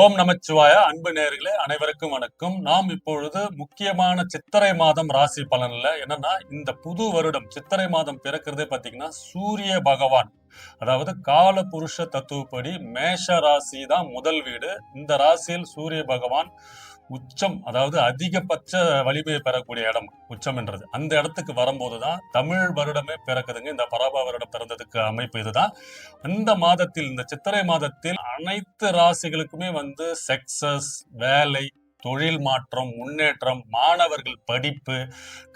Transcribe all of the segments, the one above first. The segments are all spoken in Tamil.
ஓம் நமச்சிவாய. அன்பு நேயர்களே அனைவருக்கும் வணக்கம். நாம் இப்பொழுது முக்கியமான சித்திரை மாதம் ராசி பலன்ல என்னன்னா, இந்த புது வருடம் சித்திரை மாதம் பிறக்கிறதே பாத்தீங்கன்னா சூரிய பகவான், அதாவது கால புருஷ தத்துவப்படி மேஷ ராசி தான் முதல் வீடு. இந்த ராசியில் சூரிய பகவான் உச்சம், அதாவது அதிகபட்ச வலிமையை பெறக்கூடிய இடம் உச்சம் என்றது. அந்த இடத்துக்கு வரும்போதுதான் தமிழ் வருடமே பிறக்குதுங்க. இந்த பராப வருடம் பிறந்ததுக்கு அமைப்பு இதுதான். இந்த மாதத்தில், இந்த சித்திரை மாதத்தில் அனைத்து ராசிகளுக்குமே சக்சஸ், வேலை, தொழில் மாற்றம், முன்னேற்றம், மாணவர்கள் படிப்பு,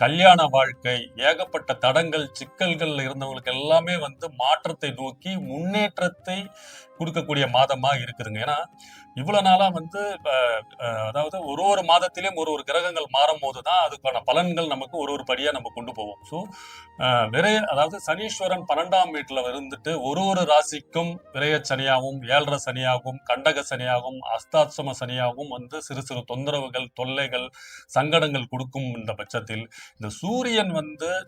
கல்யாண வாழ்க்கை, ஏகப்பட்ட தடங்கள், சிக்கல்கள் இருந்தவங்களுக்கு எல்லாமே மாற்றத்தை நோக்கி முன்னேற்றத்தை கொடுக்கக்கூடிய மாதமா இருக்குதுங்க. ஏன்னா இவ்வளவு நாளா அதாவது ஒரு மாதத்திலும் ஒரு கிரகங்கள் மாறும் போதுதான் அதுக்கான பலன்கள் நமக்கு ஒரு படியா நம்ம கொண்டு போவோம். ஸோ அதாவது சனீஸ்வரன் 12ஆம் வீட்டுல இருந்துட்டு ஒரு ராசிக்கும் விரைய சனியாகவும், 7.5 சனியாகவும், கண்டக சனியாகவும், அஸ்தாட்சம சனியாகவும் சிறு சிறு தொந்தரவுகள், தொல்லைகள், சங்கடங்கள் கொடுக்கும். இந்த பட்சத்தில் இந்த சூரியன்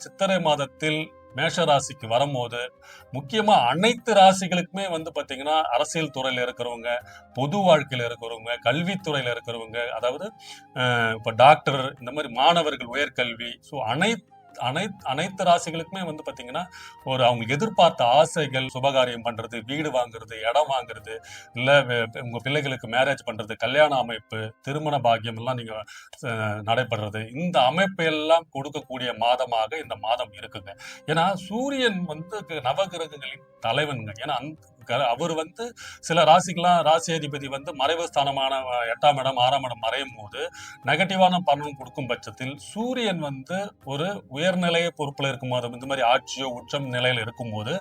சித்திரை மாதத்தில் மேஷ ராசிக்கு வரும்போது முக்கியமா அனைத்து ராசிகளுக்குமே பாத்தீங்கன்னா அரசியல் துறையில இருக்கிறவங்க, பொது வாழ்க்கையில இருக்கிறவங்க, கல்வித்துறையில இருக்கிறவங்க, அதாவது இப்ப டாக்டர், இந்த மாதிரி மாணவர்கள், உயர்கல்வி, ஸோ அனைத்து ராசிகளுக்குமே பாத்தீங்கன்னா அவங்களுக்கு எதிர்பார்த்த ஆசைகள், சுபகாரியம் பண்றது, வீடு வாங்குறது, இடம் வாங்குறது, இல்ல உங்க பிள்ளைகளுக்கு மேரேஜ் பண்றது, கல்யாண அமைப்பு, திருமண பாக்கியம் எல்லாம் நீங்க நடைபெறது, இந்த அமைப்பை எல்லாம் கொடுக்கக்கூடிய மாதமாக இந்த மாதம் இருக்குங்க. ஏன்னா சூரியன் நவகிரகங்களின் தலைவனுங்க. ஏன்னா அவர் சில ராசி அதிபதி மறைவு ஸ்தானமான 8ஆம் இடம், 6ஆம் இடம் மறையும் போது நெகட்டிவான பலன் கொடுக்கும் பட்சத்தில் சூரியன் ஒரு உயர்நிலைய பொறுப்புல இருக்கும்போது, இந்த மாதிரி ஆட்சியோ உச்சம் நிலையில இருக்கும்போது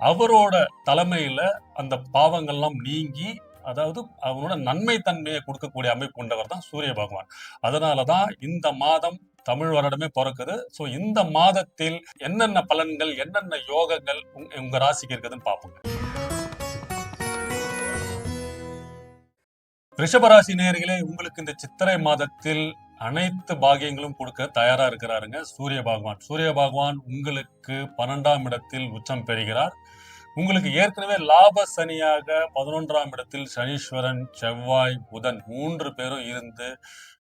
அவரோட தலைமையில அந்த பாவங்கள்லாம் நீங்கி, அதாவது அவனோட நன்மை தன்மையை கொடுக்கக்கூடிய அமைப்பு கொண்டவர் தான் சூரிய பகவான். அதனாலதான் இந்த மாதம் தமிழ் வருடமே பிறக்குது. சோ இந்த மாதத்தில் என்னென்ன பலன்கள், என்னென்ன யோகங்கள் உங்க ராசிக்கு இருக்குதுன்னு பார்ப்போங்க. ரிஷபராசி நேயர்களே, உங்களுக்கு இந்த சித்திரை மாதத்தில் அனைத்து பாகியங்களும் கொடுக்க தயாரா இருக்கிறாருங்க சூரிய பகவான். சூரிய பகவான் உங்களுக்கு 12ஆம் இடத்தில் உச்சம் பெறுகிறார். உங்களுக்கு ஏற்கனவே லாப சனியாக 11ஆம் இடத்தில் சனீஸ்வரன், செவ்வாய், புதன் 3 பேரும் இருந்து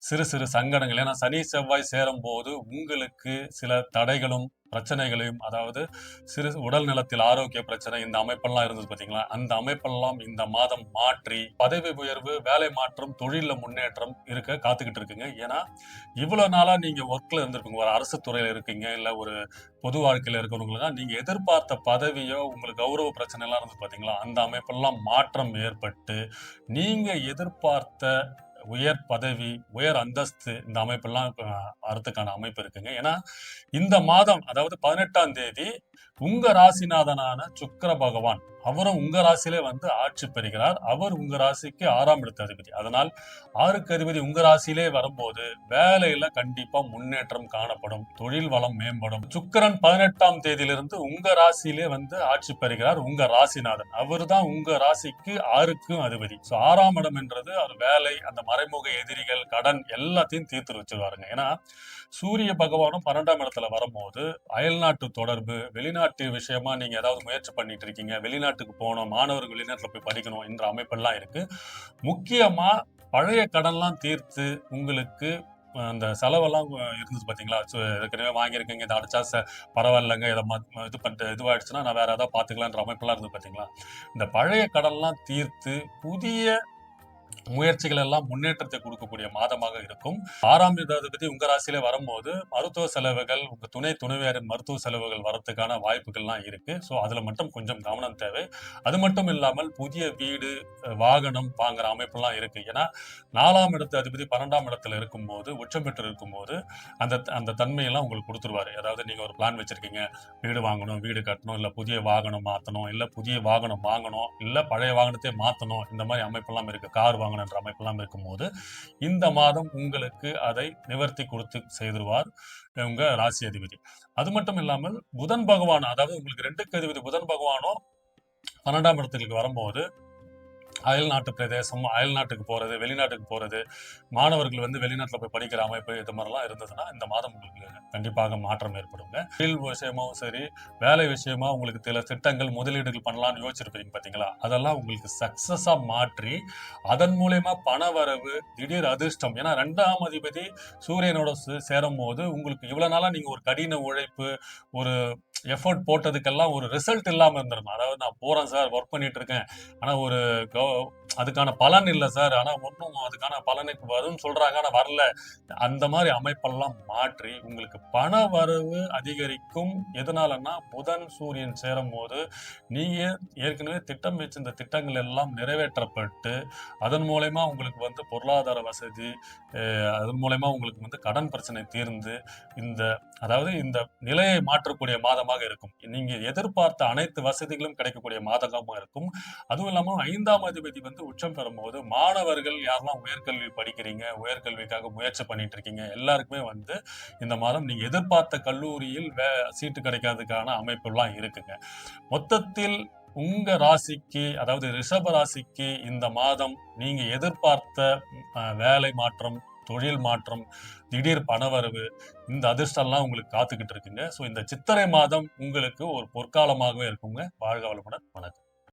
சிறு சிறு சங்கடங்கள், ஏன்னா சனி செவ்வாய் சேரும் போது உங்களுக்கு சில தடைகளும் பிரச்சனைகளையும், அதாவது சிறு உடல் நலத்தில் ஆரோக்கிய பிரச்சனை, இந்த அமைப்பெல்லாம் இருந்தது பாத்தீங்களா, அந்த அமைப்பெல்லாம் இந்த மாதம் மாற்றி பதவி உயர்வு, வேலை மாற்றம், தொழில முன்னேற்றம் இருக்க காத்துக்கிட்டு இருக்குங்க. ஏன்னா இவ்வளவு நாளா நீங்க ஒர்க்ல இருந்திருப்பீங்க, ஒரு அரசு துறையில இருக்கீங்க, இல்ல ஒரு பொது வாழ்க்கையில இருக்கிறவங்களுக்கு நீங்க எதிர்பார்த்த பதவியோ, உங்களுக்கு கௌரவ பிரச்சனை எல்லாம் இருந்தது பாத்தீங்களா, அந்த அமைப்பெல்லாம் மாற்றம் ஏற்பட்டு நீங்க எதிர்பார்த்த உயர் பதவி, உயர் அந்தஸ்து, இந்த அமைப்பெல்லாம் வரதுக்கான அமைப்பு இருக்குங்க. ஏன்னா இந்த மாதம், அதாவது 18ஆம் தேதி உங்க ராசிநாதனான சுக்கிர பகவான் அவரும் உங்க ராசியிலே ஆட்சி பெறுகிறார். அவர் உங்க ராசிக்கு 6ஆம் இடத்து அதிபதி. அதனால் 6க்கு அதிபதி உங்க ராசியிலே வரும்போது வேலையில கண்டிப்பா முன்னேற்றம் காணப்படும், தொழில் வளம் மேம்படும். சுக்கிரன் 18ஆம் தேதியிலிருந்து உங்க ராசியிலே ஆட்சி பெறுகிறார். உங்க ராசிநாதன் அவர் தான் உங்க ராசிக்கு 6க்கும் அதிபதி. சோ 6ஆம் இடம் என்றது அவர் வேலை, அந்த மறைமுக எதிரிகள், கடன் எல்லாத்தையும் தீர்த்து வச்சிருவாருங்க. ஏன்னா சூரிய பகவானும் 12ஆம் இடத்துல வரும்போது அயல்நாட்டு தொடர்பு, வெளிநாட்டு விஷயமா நீங்க ஏதாவது முயற்சி பண்ணிட்டு இருக்கீங்க, வெளிநாட்டுக்கு போகணும், மாணவர்கள் வெளிநாட்டுல போய் படிக்கணும் என்ற அமைப்பெல்லாம் இருக்கு. முக்கியமா பழைய கடன்லாம் தீர்த்து உங்களுக்கு அந்த செலவெல்லாம் இருந்தது பாத்தீங்களா, ஏற்கனவே வாங்கியிருக்கீங்க, இதை அடைச்சா பரவாயில்லைங்க, இதை இது பண்ணிட்டு இதுவாயிடுச்சுன்னா நான் வேற ஏதாவது பாத்துக்கலான்ற அமைப்பெல்லாம் இருந்தது பாத்தீங்களா, இந்த பழைய கடன்லாம் தீர்த்து புதிய முயற்சிகள் எல்லாம் முன்னேற்றத்தை கொடுக்கக்கூடிய மாதமாக இருக்கும். 6ஆம் இடத்தை உங்க ராசியில வரும்போது மருத்துவ செலவுகள், உங்க துணைவியாரின் மருத்துவ செலவுகள் வரதுக்கான வாய்ப்புகள்லாம் இருக்கு. சோ அதுல மட்டும் கொஞ்சம் கவனம் தேவை. அது மட்டும் இல்லாமல் புதிய வீடு, வாகனம் வாங்குற அமைப்பெல்லாம் இருக்கு. ஏன்னா 4ஆம் இடத்து அதிபதி 12ஆம் இடத்துல இருக்கும்போது, உச்சம் பெற்று இருக்கும்போது அந்த தன்மையெல்லாம் உங்களுக்கு கொடுத்துருவாரு. அதாவது நீங்க ஒரு பிளான் வச்சிருக்கீங்க, வீடு வாங்கணும், வீடு கட்டணும், இல்ல புதிய வாகனம் மாத்தணும், இல்ல புதிய வாகனம் வாங்கணும், இல்ல பழைய வாகனத்தை மாத்தணும், இந்த மாதிரி அமைப்பெல்லாம் இருக்கு, கார் வாங்கணும் என்ற அமைப்பெல்லாம் இருக்கும்போது இந்த மாதம் உங்களுக்கு அதை நிவர்த்தி கொடுத்து செய்திருவார் உங்க ராசி அதிபதி. அது மட்டும் இல்லாமல் புதன் பகவான், அதாவது உங்களுக்கு 2க்கு அதிபதி புதன் பகவானும் 12ஆம் இடத்துக்கு வரும்போது அயல்நாட்டு பிரதேசம், அயல்நாட்டுக்கு போறது, வெளிநாட்டுக்கு போறது, மாணவர்கள் வந்து வெளிநாட்டுல போய் படிக்கிற அமைப்பு இது மாதிரிலாம் இருந்ததுன்னா இந்த மாதம் உங்களுக்கு கண்டிப்பாக மாற்றம் ஏற்படுங்க. தொழில் விஷயமாவும் சரி, வேலை விஷயமா உங்களுக்கு சில திட்டங்கள், முதலீடுகள் பண்ணலாம்னு யோசிச்சிருப்பீங்க பார்த்தீங்களா? அதெல்லாம் உங்களுக்கு சக்சஸா மாற்றி, அதன் மூலியமா பணவரவு, திடீர் அதிர்ஷ்டம். ஏன்னா 2ஆம் அதிபதி சூரியனோட சேரும்போது உங்களுக்கு இவ்வளவு நாளா நீங்க ஒரு கடின உழைப்பு, ஒரு எஃபோர்ட் போட்டதுக்கெல்லாம் ஒரு ரிசல்ட் இல்லாம இருந்திருக்கும். அதாவது நான் போறேன் சார், ஒர்க் பண்ணிட்டு இருக்கேன். ஆனா ஒரு அதுக்கான பலன் இல்ல சார். ஆனா ஒண்ணும் அதுக்கான பலனுக்கு வரும்னு சொல்றாங்க. ஆனா வரல. அந்த மாரி அமைப்பெல்லாம் மாற்றி, உங்களுக்கு பண வரவு அதிகரிக்கும். எதனாலன்னா, புதன், சூரியன் சேரும்போது, நீங்க ஏற்கனவே திட்டம் வச்சிருந்த திட்டங்கள் எல்லாம் நிறைவேற்றப்பட்டு, அதன் மூலியமா உங்களுக்கு வந்து பொருளாதார வசதி, அதன் மூலியமா உங்களுக்கு வந்து கடன் பிரச்சனை தீர்ந்து, இந்த அதாவது இந்த நிலையை மாற்றக்கூடிய மாதமாக இருக்கும். நீங்க எதிர்பார்த்த அனைத்து வசதிகளும் கிடைக்கக்கூடிய மாதமா இருக்கும். அதுவும் இல்லாம 5ஆம் அதிபதி வந்து உச்சம் பெறும்போது, மாணவர்கள் யாரெல்லாம் உயர்கல்வி படிக்கிறீங்க, உயர்கல்விக்காக முயற்சி பண்ணிட்டு இருக்கீங்க, எல்லாருக்குமே வந்து இந்த மாதம் நீங்க எதிர்பார்த்த கல்லூரியில் சீட்டு கிடைக்கிறதுக்கான அமைப்புலாம் இருக்குங்க. மொத்தத்தில் உங்க ராசிக்கு, அதாவது ரிஷப ராசிக்கு இந்த மாதம் நீங்க எதிர்பார்த்த வேலை மாற்றம், தொழில் மாற்றம், திடீர் பணவரவு, இந்த அதிர்ஷ்டம்லாம் உங்களுக்கு காத்துக்கிட்டு இருக்குங்க. ஸோ இந்த சித்திரை மாதம் உங்களுக்கு ஒரு பொற்காலமாகவே இருக்குங்க. வாழ்க வளமுடன். வணக்கம்.